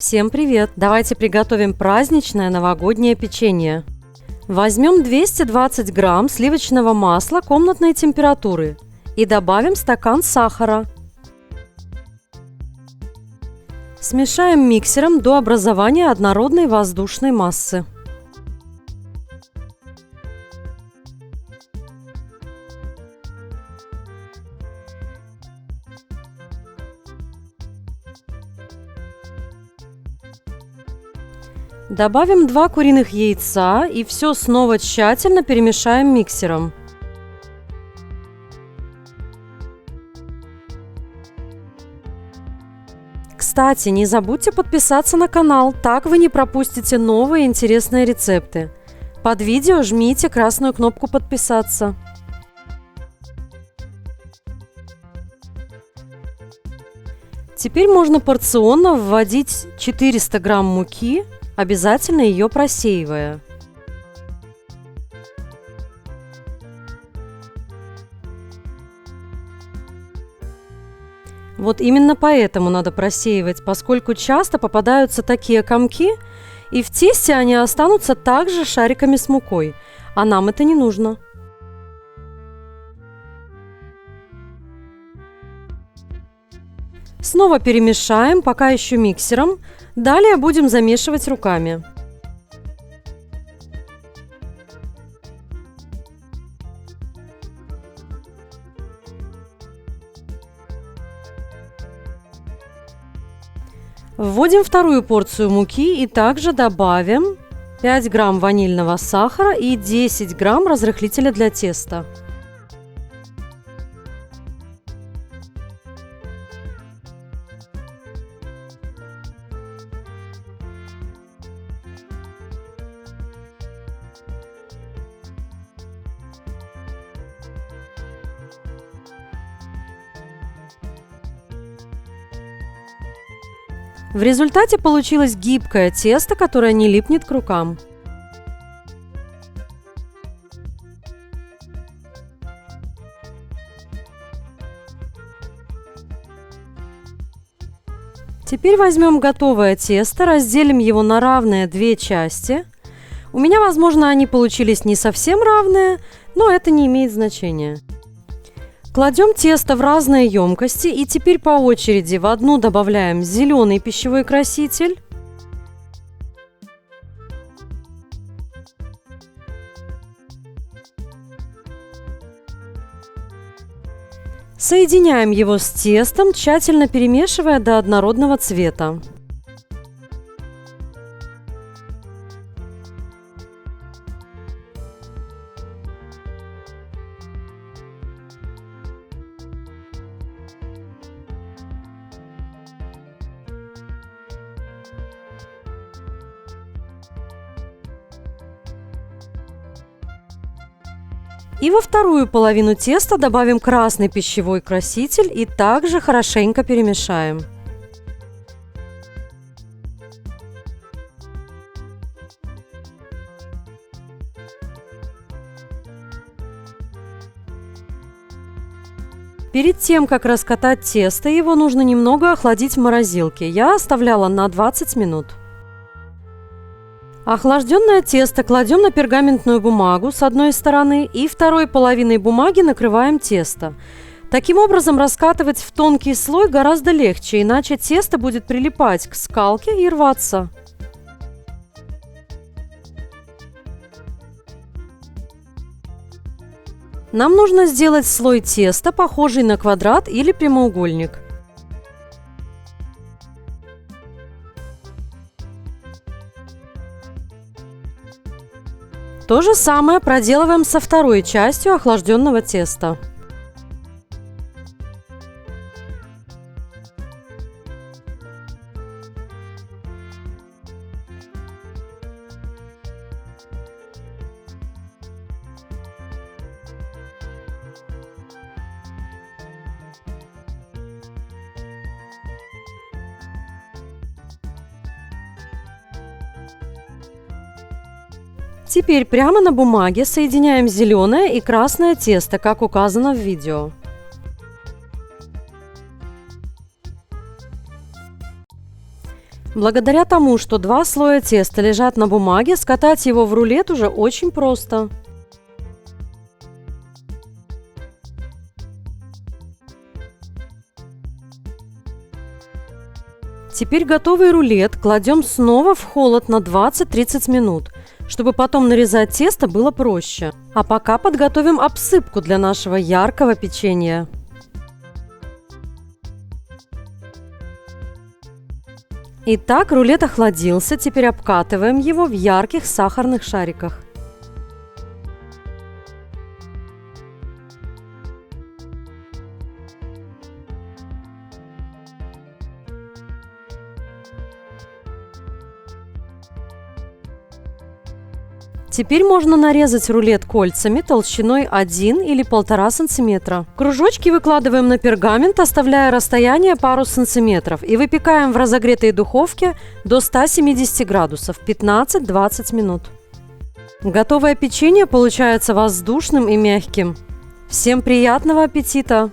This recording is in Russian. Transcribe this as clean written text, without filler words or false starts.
Всем привет! Давайте приготовим праздничное новогоднее печенье. Возьмем 220 грамм сливочного масла комнатной температуры и добавим стакан сахара. Смешаем миксером до образования однородной воздушной массы. Добавим 2 куриных яйца и все снова тщательно перемешаем миксером. Кстати, не забудьте подписаться на канал, так вы не пропустите новые интересные рецепты. Под видео жмите красную кнопку «Подписаться». Теперь можно порционно вводить 400 грамм муки, обязательно ее просеивая. Вот именно поэтому надо просеивать, поскольку часто попадаются такие комки, и в тесте они останутся также шариками с мукой, а нам это не нужно. Снова перемешаем, пока еще миксером. Далее будем замешивать руками. Вводим вторую порцию муки и также добавим 5 грамм ванильного сахара и 10 грамм разрыхлителя для теста. В результате получилось гибкое тесто, которое не липнет к рукам. Теперь возьмем готовое тесто, разделим его на равные две части. У меня, возможно, они получились не совсем равные, но это не имеет значения. Кладем тесто в разные емкости и теперь по очереди в одну добавляем зеленый пищевой краситель, соединяем его с тестом, тщательно перемешивая до однородного цвета. И во вторую половину теста добавим красный пищевой краситель и также хорошенько перемешаем. Перед тем, как раскатать тесто, его нужно немного охладить в морозилке. Я оставляла на 20 минут. Охлажденное тесто кладем на пергаментную бумагу с одной стороны и второй половиной бумаги накрываем тесто. Таким образом, раскатывать в тонкий слой гораздо легче, иначе тесто будет прилипать к скалке и рваться. Нам нужно сделать слой теста, похожий на квадрат или прямоугольник. То же самое проделываем со второй частью охлажденного теста. Теперь прямо на бумаге соединяем зеленое и красное тесто, как указано в видео. Благодаря тому, что 2 слоя теста лежат на бумаге, скатать его в рулет уже очень просто. Теперь готовый рулет кладем снова в холод на 20-30 минут, чтобы потом нарезать тесто было проще. А пока подготовим обсыпку для нашего яркого печенья. Итак, рулет охладился, теперь обкатываем его в ярких сахарных шариках. Теперь можно нарезать рулет кольцами толщиной 1 или 1,5 сантиметра. Кружочки выкладываем на пергамент, оставляя расстояние пару сантиметров, и выпекаем в разогретой духовке до 170 градусов 15-20 минут. Готовое печенье получается воздушным и мягким. Всем приятного аппетита!